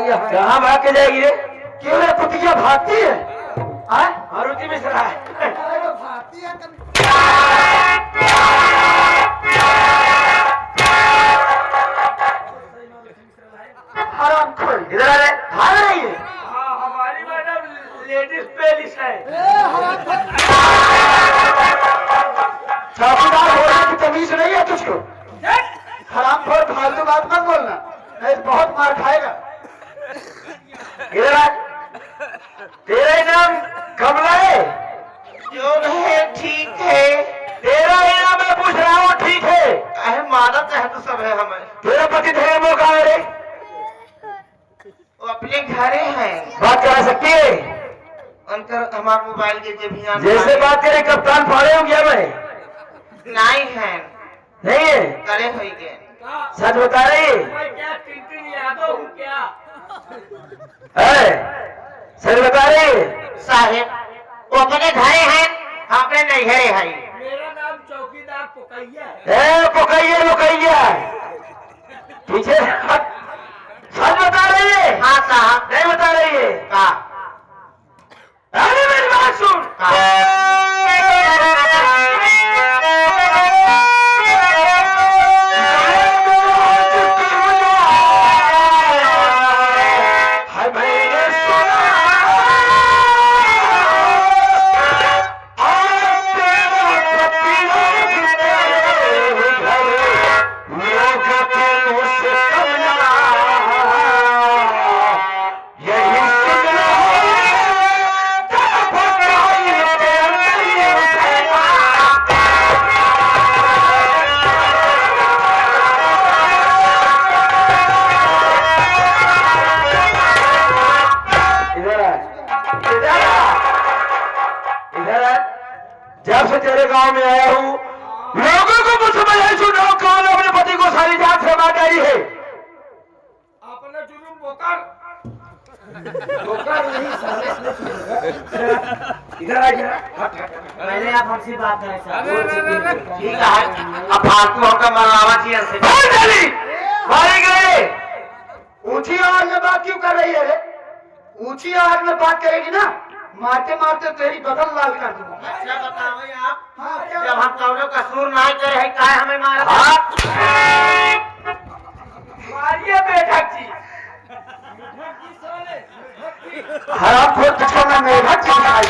आई है। कहाँ भाग के जाएगी रे? क्यों रे कुतिया भागती है? मारुति मिश्रा है। भागती है इधर आ रे। भाग रही है। हमारी मैडम लेडीज पेलिस है। चौकीदार बोलने की तमीज नहीं है तुझको? हरामखोर फालतू बात मत बोलना, नहीं तो बहुत मार खाएगा। इधर आ। तेरा नाम कमला है? जो है ठीक है। तेरा नाम मैं पूछ रहा हूँ, ठीक है? अरे मानत है तो सब है हमें। तेरा पति धर्म कहाँ है रे? वो अपने घरे हैं। बात करा सकती है? उनका हमारे मोबाइल के जेबियां जैसे बात करे कप्तान फाड़े हो गया मैं। नहीं है। नहीं है? करे हुई गए। सच बता रही है? मैं क्या टिंटिन यादव हूँ क्या? सच बता रही है? साहेब वो अपने घरे हैं, हम अपने नैहरे हैं। मेरा नाम चौकीदार पुकैया है। पुकैया मुकैया पीछे सच बता रही है? हाँ साहब। नहीं बता रही है? का अरे मेरी बात सुन। जब से तेरे गांव में आया हूँ लोगों को मुझ समझ आई सुनो, कौन अपने पति को सारी जान से मार डाली है? अपने जुलूम बोकर इधर आ गया। पहले आप हमसे बात करें साहब। ठीक है। अब फालतू होकर मरवावा चाहिए से। मार डाली, मारे गए। ऊंची आवाज में बात क्यों कर रही है रे? ऊंची आवाज में बात करेगी ना, मारते मारते तेरी बदल लाल कर दूंगा। अच्छा बताओ आप। हाँ, क्या जब हम कौनो कसूर नहीं करे है, काय हमें मारा? मारिए बैठक जी। हराम खोर तुझको मैं मेढक सिखाई।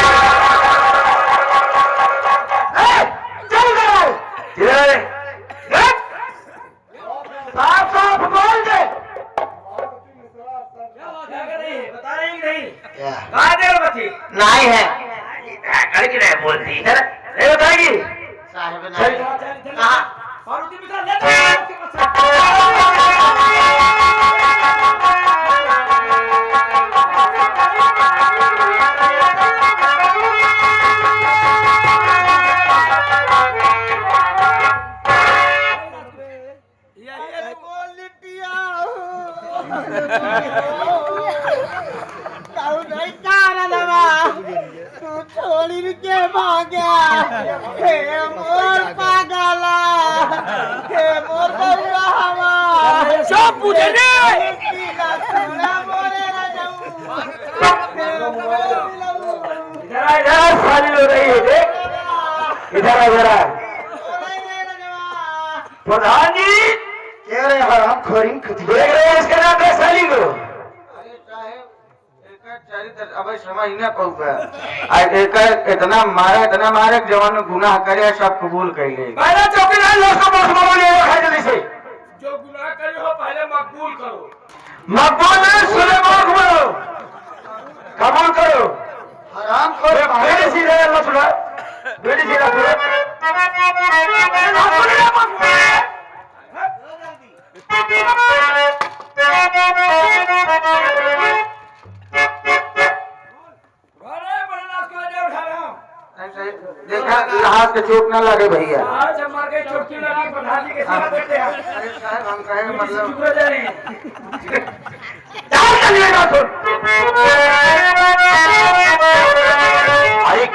चल गए साफ साफ बोल दे। क्या कर रही है? बता रही कि नहीं? कहाँ देर बची? नहीं है करके नहीं बोलती है, नहीं बताएगी? साहेब। नहीं कहा मारुति मिश्रा ले छोड़ी के भाग्या हे मोर पागला हे मोर बउआ हवा सब पूछे इधर साली हो रही है, देख इधर इधर। प्रधान जी कह रहे हराम खोरी देख रहे हैं इसका नाम है साली को। अरे साहेब अब समझ न पऊगा। इतना मारे जवान गुनाह करे सब कबूल कर ले। पहले चौकीदार लोग को बोले जल्दी से। जो गुनाह करे हो पहले मकबूल करो। मकबूल नहीं, सुने माफ करो, कबूल करो। हराम खोर बेटी सीधा अल्लाह सुना, बेटी सीधा देखा हाथ के चोट न लगे भैया। आज हमारे के चुटकी लगा प्रधान जी के साथ बैठे हैं। अरे साहब हम कहे मतलब चुप रह जा रही है। अरे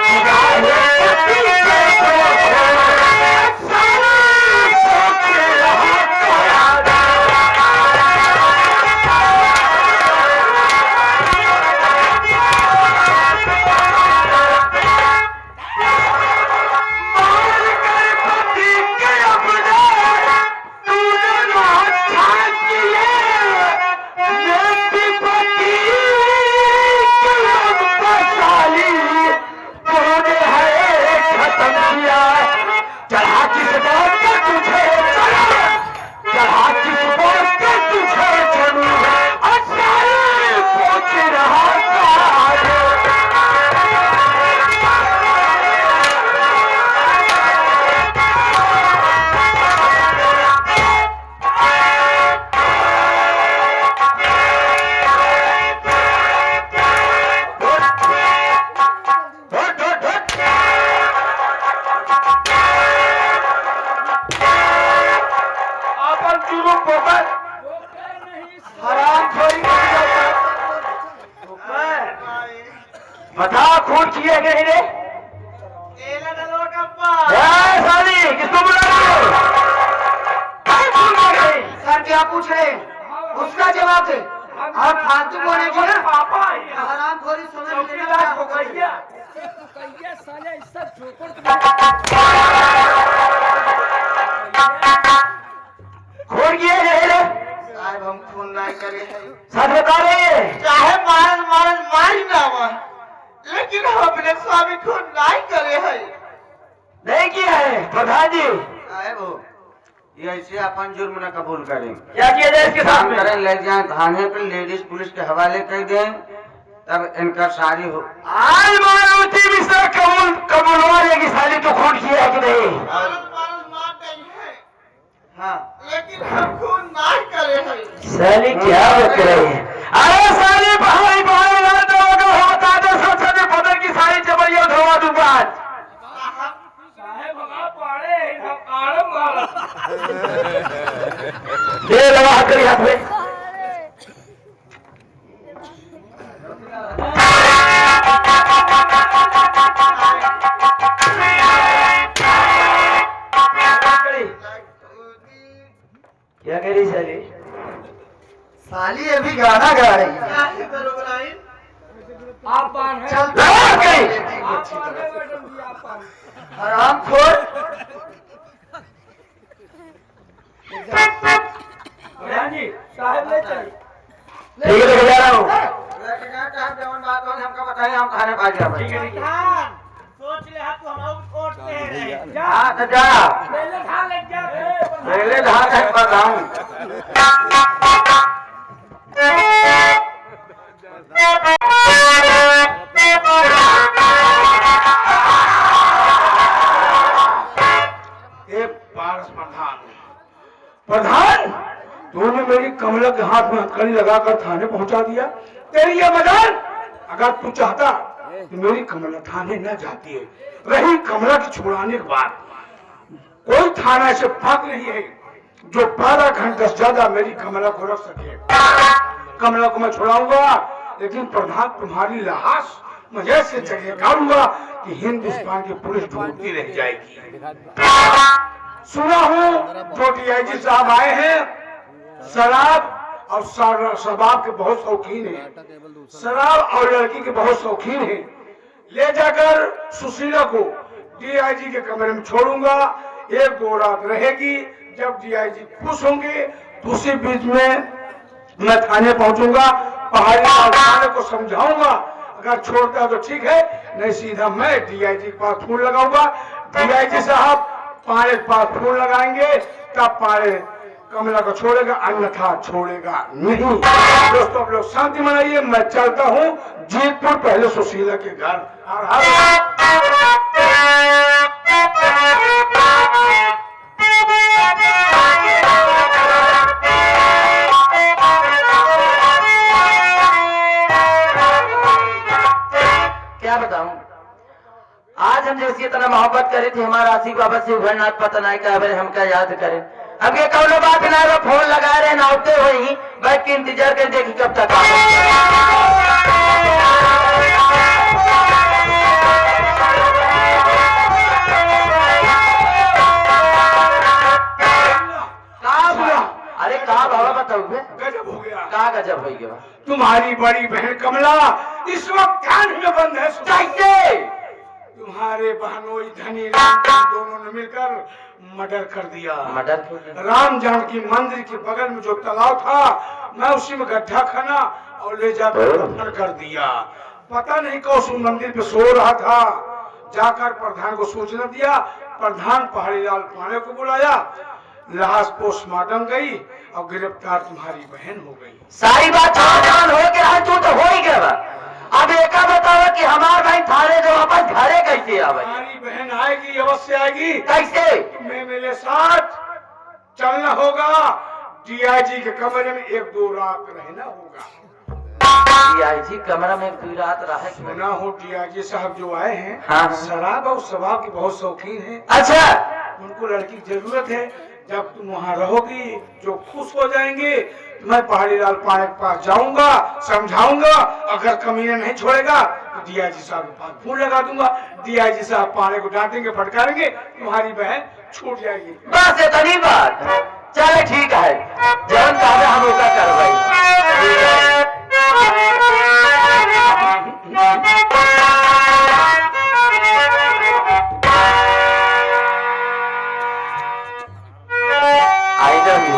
खून किए गए रे? तेला डलो कप्पा साली किसको बुला रहे हो? काय खून किए गए? सर क्या पूछ रहे हैं? उसका जवाब दे। और फालतू बोले की ना पापा हराम खोरी समझ चौकीदार हो गया साले इससे खून किए गए रे? साहब हम खून नहीं करे है। सच बता रहे हैं? चाहे मारन मारन मारी ना मन, लेकिन हम अपने स्वामी खून नहीं करे है। नहीं किया है प्रधान जी। साहब ये ऐसे अपन जुर्म न कबूल करें। क्या किया जाए इसके साथ काम में? करें, ले जाए थाने पे, लेडीज पुलिस के हवाले कर दें, तब इनका शादी हो। आज मानवती मिश्रा कबूलवा लेगी साली तो खून किया है कि नहीं? मारन मारन मार गई है, हाँ लेकिन हम खून नहीं करे है। साली क्या बक रही है? अरे साली भाई भाई ना तो अगर होता तो सोचा में बदल की सारी जबरिया धोवा दूंगा आज। साहेब हम पाड़े हम आड़म मारा ये लगा हाथ करी हाथ में। क्या कह रही साली? साली अभी गाना गा रही है। क्या है करोगे नहीं? आप पान है चल लगा करी। आप पान है मैडम जी आप पान हराम खोर। प्रधान जी साहेब ले चल ठीक है लेके जा रहा हूँ। लेकिन आप जवन बात हो हमका बताइए, हम खाने पा जाए। ठीक है हाँ, सोच ले हाथ तो हम कोर्ट पे रहे। जा हाँ तो जा, पहले धान लग जा पहले धान है प्रधान। प्रधान तूने मेरी कमला के हाथ में हथकड़ी लगाकर थाने पहुंचा दिया। तेरी ये मजाल, अगर तू चाहता तो मेरी कमला थाने न जाती है। रही कमला की छुड़ाने की बात, कोई थाना से फाक नहीं है जो 12 घंटे से ज्यादा मेरी कमला को रख सके। कमला को मैं छुड़ाऊंगा, लेकिन प्रधान तुम्हारी लाश मुझे से जगह काटूंगा कि हिंदुस्तान की पुलिस ढूंढती रह जाएगी। सुना हूँ जो डीआईजी साहब आए हैं, शराब और शराब के बहुत शौकीन हैं, शराब और लड़की के बहुत शौकीन हैं। ले जाकर सुशीला को डीआईजी के कमरे में छोड़ूंगा, 1-2 रात रहेगी। जब डीआईजी खुश होंगे तो उसी बीच में मैं थाने पहुंचूंगा, पहाड़ी थाने को समझाऊंगा। अगर छोड़ता है तो ठीक है, नहीं सीधा मैं डीआईजी के पास फोन लगाऊंगा। डीआईजी साहब पारे के पास फोन लगाएंगे, तब पारे कमला को छोड़ेगा, अन्यथा छोड़ेगा नहीं। दोस्तों आप लोग शांति मनाइए, मैं चलता हूँ जीतपुर, पहले सुशीला के घर। क्या बताऊं, आज हम जैसी इतना मोहब्बत करे थे, हमारा आशिक बाबा से उभरना पता नहीं क्या हमका याद करे। अब ये कौनो बात ना, वो फोन लगा रहे नाउते हुए बैठ के इंतजार कर देखी कब तक अरे कहा बाबा बताओ गजब हो गया, कहा गजब हो गया। तुम्हारी बड़ी बहन कमला इस वक्त ध्यान में बंद है। कैसे? तुम्हारे बहनोई धनी राम दोनों ने मिलकर मर्डर कर दिया। मर्डर? राम जानकी मंदिर के बगल में जो तालाब था, मैं उसी में गड्ढा खाना और ले जाकर दफन कर दिया। पता नहीं कौन उस मंदिर पे सो रहा था। जाकर प्रधान को सूचना दिया, प्रधान पहाड़ी लाल पाने को बुलाया, लाश पोस्टमार्टम गई और गिरफ्तार तुम्हारी बहन हो गई। सारी बात जान हो गया, तू तो हो ही गया। अब एक बताओ कि हमारे भाई थाने जो वापस घरे कैसे आवे? तुम्हारी बहन आएगी, अवश्य आएगी। कैसे? तुम्हें मेरे साथ चलना होगा, डीआईजी के कमरे में 1-2 रात रहना होगा। डीआईजी कमरा में 2 रात रहे? सुना हो डीआईजी साहब जो आए हैं, हाँ। शराब और शराब की बहुत शौकीन हैं। अच्छा, उनको लड़की की जरूरत है, जब तुम वहाँ रहोगी जो खुश हो जाएंगे, मैं पहाड़ी लाल पाने के पास जाऊंगा, समझाऊंगा, अगर कमीने नहीं छोड़ेगा तो डीआईजी साहब के पास फोन लगा दूंगा। डीआईजी साहब पाने को डांटेंगे, फटकारेंगे, तुम्हारी बहन छूट जाएगी। बस इतनी बात। चले ठीक है, जब कहा हम उसका करवाई। I love you.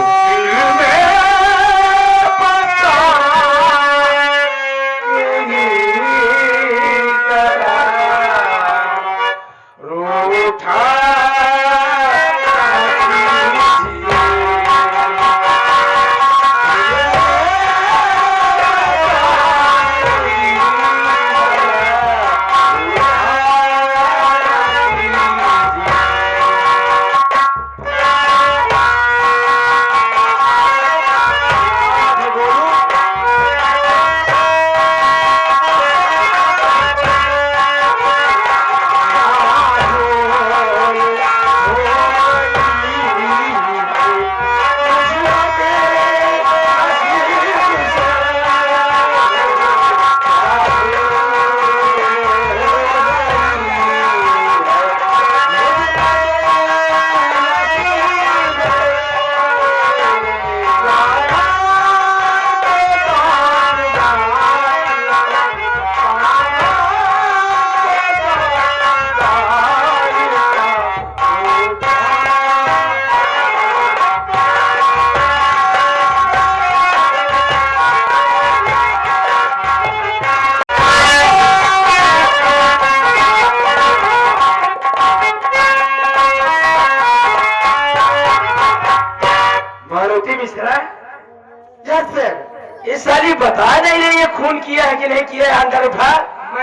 इस साली बता नहीं रही है खून किया है कि नहीं किया है। अंदर उठा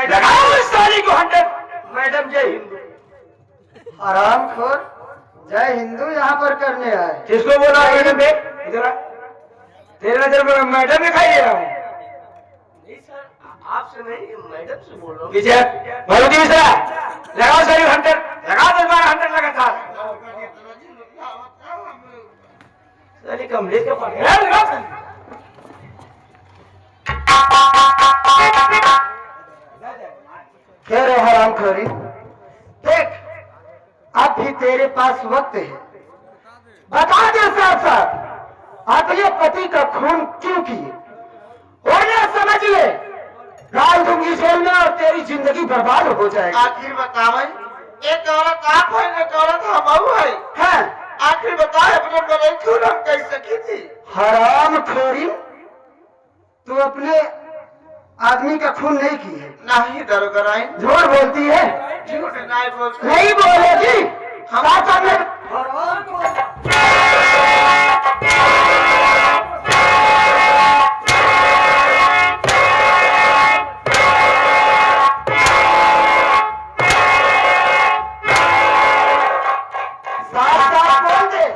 लगाओ इस साली को 100। मैडम जय हिंद। हरामखोर जय हिंदू यहाँ पर करने आए। किसको बोला मैडम? इधर तेरे नजर में मैडम दिखाई दे रहा हूँ। नहीं सर, आपसे नहीं, मैडम से बोल रहा हूँ। पीछे मारुति मिश्रा लगाओ सारी 100, लगाओ 10-12 100 लगातार। साली कमरे के पास लगाओ। कह रहे हरामखोरी, देख अब भी तेरे पास वक्त है, बता दे साफ साफ अपने पति का खून क्यों किए, वरना समझ ले डाल दूंगी जेल में और तेरी जिंदगी बर्बाद हो जाएगी। आखिर बतावे, एक औरत आप है, एक औरत हम है। हाँ, आखिर बताए अपने बड़े खून हम कैसे की थी? हरामखोरी, तू अपने आदमी का खून नहीं की है। नहीं दरोगा राय, झूठ बोलती है। झूठ नहीं बोलते। नहीं बोलेगी। साथ सामने बोल दे।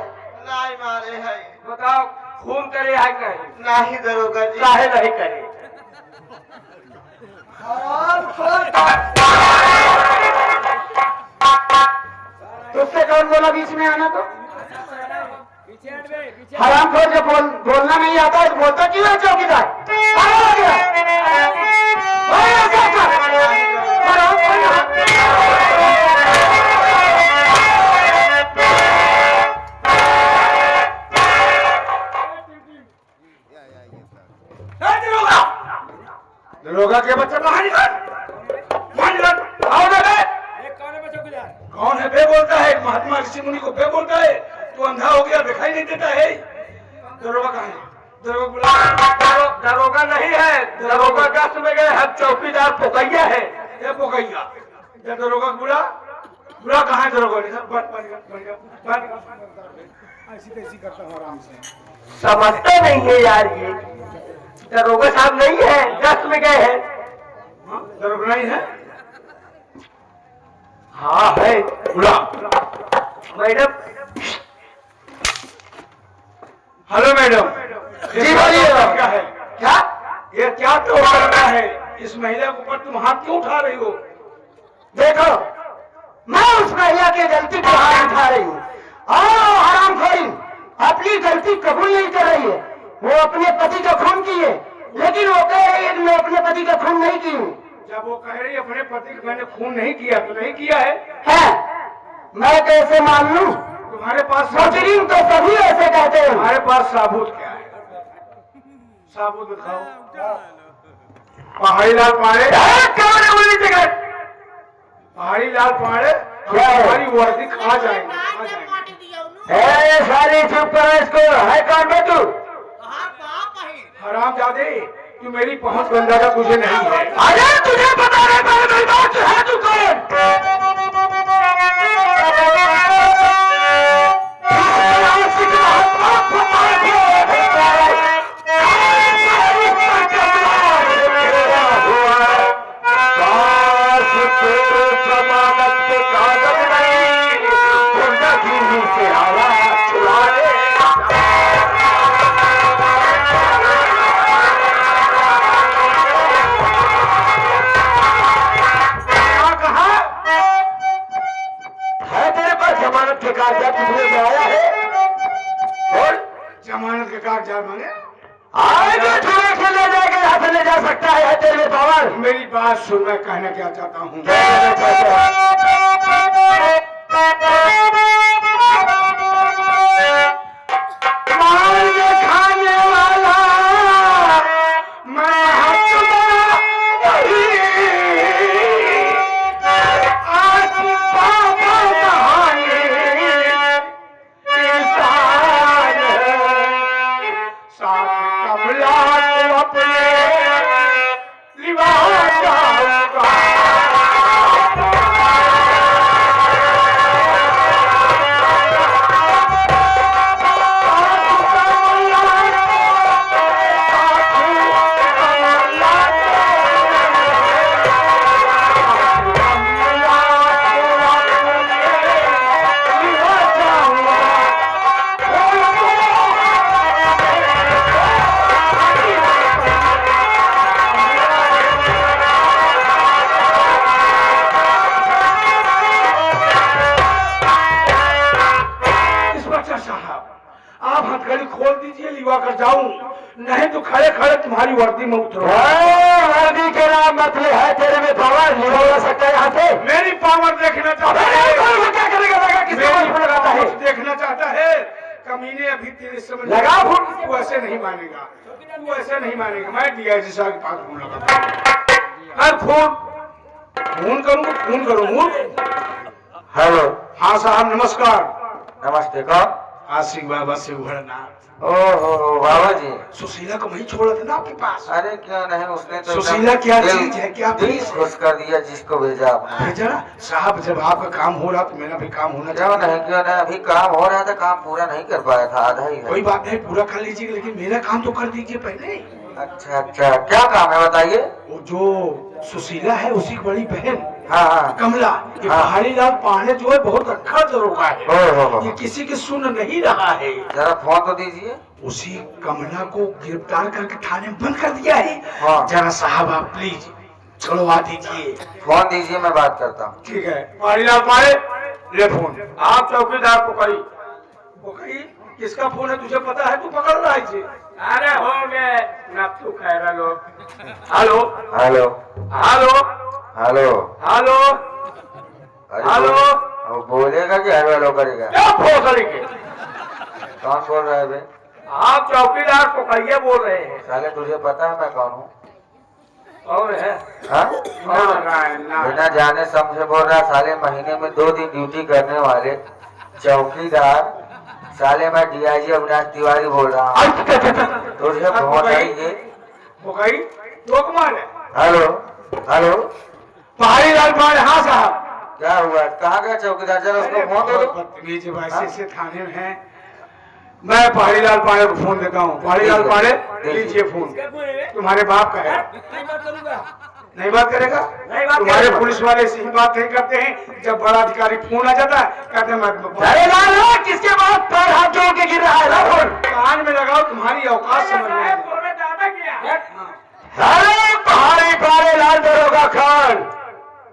नहीं मारे है। बताओ खून करे है कि नहीं? नहीं दरोगा जी। काहे नहीं करे? तुझसे कौन बोला बीच में आना? तो हरामखोर जब बोलना नहीं आता है तो बोलता क्यों है चौकीदार? पागल हो गया? वही ऐसा कर। दरोगा के बच्चे बाहर निकल, बाहर निकल। कौन है बे? कौन है बे बोलता है? महात्मा ऋषि मुनि को बे बोलता है? तू अंधा हो गया, दिखाई नहीं देता है? दरोगा कहाँ है? दरोगा बुला। दरोगा नहीं है, दरोगा गश्त में गए हैं, चौकीदार पोकैया है। ये पोकैया दरोगा बुला। बुला कहाँ है दरोगा? ऐसी तैसी करता हूँ आराम से। समझते नहीं है यार, ये दरोगा साहब नहीं है, गश्त में गए हैं। दरोगा नहीं है? हाँ है। बुला। मैडम। Hello madam. जी बोलिए। क्या है? क्या? ये क्या तो करना है? इस महिला के ऊपर तुम हाथ क्यों उठा रही हो? देखो, मैं उस महिला की गलती पर हाथ उठा रही हूँ। हरामखोरी, की गलती कबूल नहीं कर रही है। वो अपने पति का खून की है, लेकिन वो कह रही है कि मैं अपने पति का खून नहीं की हूँ। जब वो कह रही है अपने पति का मैंने खून नहीं किया तो नहीं किया है। मैं कैसे मान लूं? तुम्हारे पास मुजरिम तो सभी ऐसे कहते हैं। तुम्हारे पास साबुत क्या है? साबुत दिखाओ। पहाड़ी लाल पाड़े, पहाड़ी लाल पाड़े हमारी वर्दी खा जाएंगे, खा जाएंगे। सारी चुप करो इसको। है कौन बे तू? हराम जादे, तू मेरी पहुंच बंदा का तुझे नहीं है। अरे तुझे पता नहीं पहले मेरी बात है तू कौन? जमानत के कागजात मांगे? आगे ले जाएगा, यहाँ से ले जा सकता है तेरे पावर। मेरी बात सुन, मैं कहना क्या चाहता हूँ। खाने वाला मैं नहीं तो खड़े खड़े तुम्हारी वर्दी में उतरो। वर्दी के नाम मतलब है तेरे में पावर नहीं हो सकता यहाँ से। मेरी पावर देखना चाहता है। क्या करेगा? देखना चाहता है। कमीने अभी तेरे समझ लगा फोन। तू ऐसे नहीं मानेगा, तू ऐसे नहीं मानेगा। मैं डीआईजी साहब के पास फोन लगा, फोन करूँ। हेलो। हाँ साहब नमस्कार। नमस्ते। कौन? आशिक बाबा से उभरनाथ। ओहो बाबा जी, सुशीला को वही छोड़ा था ना आपके पास? अरे क्यों नहीं, उसने तो सुशीला क्या चीज है? क्या दिल खुश कर दिया जिसको भेजा आपने। भेजा साहब, जब आपका काम हो रहा तो मेरा भी काम होना क्यों नहीं, क्यों नहीं, अभी काम हो रहा था, काम पूरा नहीं कर पाया था, आधा ही है। कोई बात नहीं, पूरा कर लीजिएगा, लेकिन मेरा काम तो कर दीजिए पहले। अच्छा अच्छा, क्या काम है बताइए। वो जो सुशीला है उसी की बड़ी बहन हाँ कमला, ये हाँ। पहाड़ी लाल पांडे जो है बहुत अच्छा दरोगा है, हो। ये किसी की सुन नहीं रहा है। जरा फोन तो दीजिए। उसी कमला को गिरफ्तार करके थाने में बंद कर दिया है। हाँ। जरा साहब आप प्लीज छुड़वा दीजिए। फोन दीजिए, मैं बात करता हूँ। ठीक है पहाड़ी लाल पांडे, ले फोन। आप चौकीदार को कही किसका फोन है तुझे पता है? तू पकड़ रहा है इसे। अरे हो गए ना, तू खैरा लोग। Hello hello hello hello hello hello. वो बोलेगा कि हेलो हेलो करेगा? क्या फोन करेंगे? कौन बोल रहा है बे? आप चौकीदार को कहिए बोल रहे हैं। साले तुझे पता है मैं कौन हूँ? और है हाँ? ना बिना जाने समझे बोल रहा। साले महीने में 2 दिन ड्यूटी करने वाले चौकीदार, साले मैं डीआईजी अविनाश तिवारी बोल रहा हूँ। तुझे बहुत है वो कही तो कुमार है। हेलो हेलो पहाड़ी लाल पांडे। हाँ साहब। क्या हुआ? कहाँ गया चौकीदार? जरा उसको फोन दे दो। बदतमीज वैसे से थाने में है। मैं पहाड़ी लाल पांडे को फोन देता हूँ। पहाड़ी लाल पांडे लीजिए फोन। तुम्हारे बाप का है। नहीं बात करेगा? तुम्हारे पुलिस वाले ऐसी बात नहीं करते हैं। जब बड़ा अधिकारी फोन आ जाता है कहते हैं मैं किसके बाद पैर हाथ जोड़ के गिर रहा है ना? फोन कान में लगाओ, तुम्हारी औकात समझ में आए। पहाड़ी पारे लाल दरोगा खान।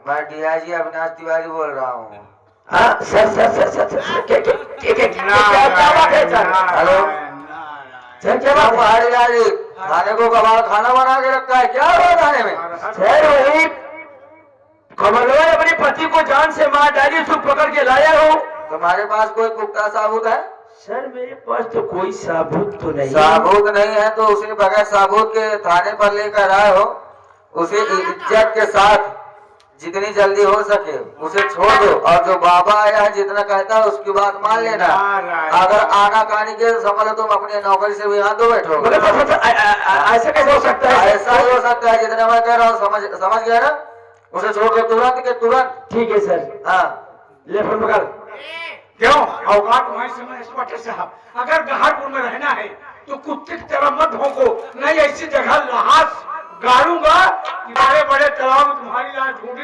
मैं डीआईजी अविनाश तिवारी बोल रहा हूँ। हाँ sir sir sir sir sir क्या बात है सर? हेलो सर क्या बात है? पहाड़ी लाल खाने को कबाड़ खाना बना के रखा है, क्या हुआ खाने में? सर वही कमलवा ने अपने पति को जान से मार डाली, उसको पकड़ के लाया हूँ। तुम्हारे पास कोई पुख्ता साबुत है? सर मेरे पास तो कोई साबुत तो नहीं। साबुत नहीं है तो उसे बगैर साबुत के थाने पर लेकर आए हो। उसे इज्जत के साथ जितनी जल्दी हो सके उसे छोड़ दो, और जो बाबा आया है जितना कहता है उसकी बात मान लेना। अगर आना कानी के समझ तुम अपनी नौकरी से भी यहाँ दो बैठोगे। ऐसा कैसे हो सकता है? ऐसा ही हो सकता है, जितना मैं कह रहा हूँ समझ गया ना? उसे छोड़ दो तुरंत के तुरंत। ठीक है सर। हाँ ले फोन पकड़। क्यों औकात तुम्हारी समझ इंस्पेक्टर साहब, अगर गहारपुर में रहना है तो कुत्ते की तरह मत भौंको, नहीं ऐसी जगह लहास गाड़ूंगा कि बड़े बड़े तालाब में तुम्हारी लाश ढूंढी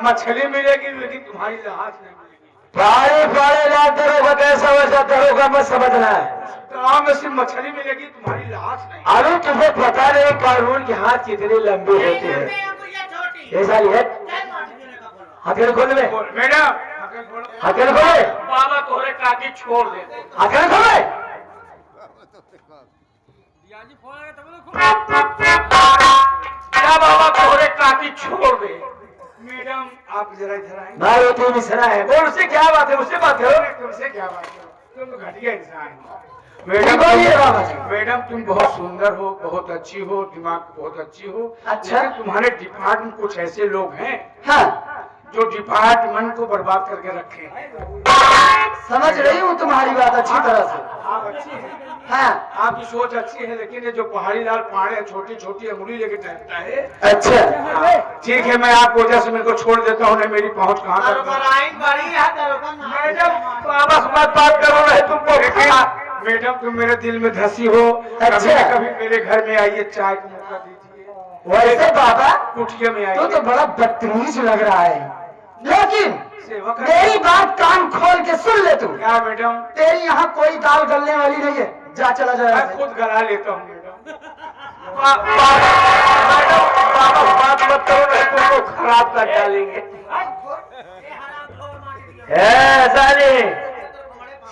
मछली मिलेगी लेकिन तुम्हारी लाश नहीं मिलेगी। पारे पारे लाल दरोगा कैसा वैसा दरोगा मत समझना है। तालाब में सिर्फ मछली मिलेगी, तुम्हारी लाश नहीं। अरे तुम्हें पता नहीं कानून के हाथ कितने लंबे होते हैं। ऐसा ही है। हथेली खोल में मैडम हथेली खोले। बाबा तोहरे काकी छोड़ दे। हथेली खोले। क्या बाबा तोहरे काकी छोड़ दे। मैडम आप जरा इधर आए। मारुति मिश्रा है, बोल उससे क्या बात है? उससे बात करो। तुमसे क्या बात है? तुम तो घटिया इंसान हो। मैडम तुम बहुत सुंदर हो, बहुत अच्छी हो, दिमाग बहुत अच्छी हो। अच्छा। लेकिन तुम्हारे डिपार्टमेंट कुछ ऐसे लोग हैं हाँ जो डिपार्टमेंट को बर्बाद करके रखे हैं। समझ रही हूँ तुम्हारी बात अच्छी तरह से। आप अच्छी हैं, हाँ आपकी सोच अच्छी है, लेकिन ये जो पहाड़ी लाल पाड़े छोटी छोटी अंगुली लेके टहलता है। अच्छा ठीक है, मैं आपको वजह से मेरे को छोड़ देता हूँ, नहीं मेरी पहुँच कहाँ तक। मैडम बाबा से बात करो, नहीं तुमको। मैडम तुम मेरे दिल में धसी हो। अच्छा। कभी न कभी मेरे घर में आइए, चाय का मौका दीजिए। वैसे बाबा कुटिया में आइए। तो बड़ा बदतमीज लग रहा है, लेकिन सेवा कर- मेरी बात कान खोल के सुन ले तू। क्या मैडम? तेरी यहाँ कोई दाल गलने वाली नहीं है, जा चला जा। मैं खुद गला लेता हूँ मैडम। बात मत करो, नहीं तुमको खराब कर डालेंगे। ऐसा नहीं,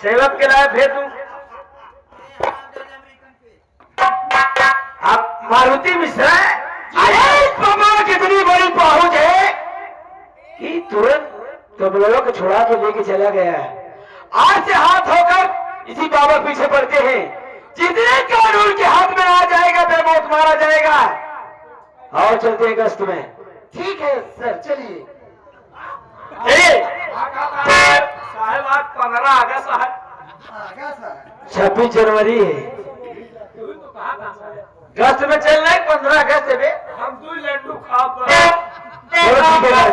सेवक के लायक है तू। आप मारुति मिश्रा है? अरे कमाल कितनी बड़ी पहुंच है कि तुरंत कमलों को छुड़ा के लेके चला गया है। आज से हाथ होकर इसी बाबा पीछे पड़ते हैं। जितने कानून के हाथ में आ जाएगा बेमौत मारा जाएगा। और चलते हैं गश्त में। ठीक है सर, चलिए। साहब आज 15 अगस्त है। 26 जनवरी है। गश्त में चलना है 15 अगस्त में। हम 2 लड्डू खा ठीक है।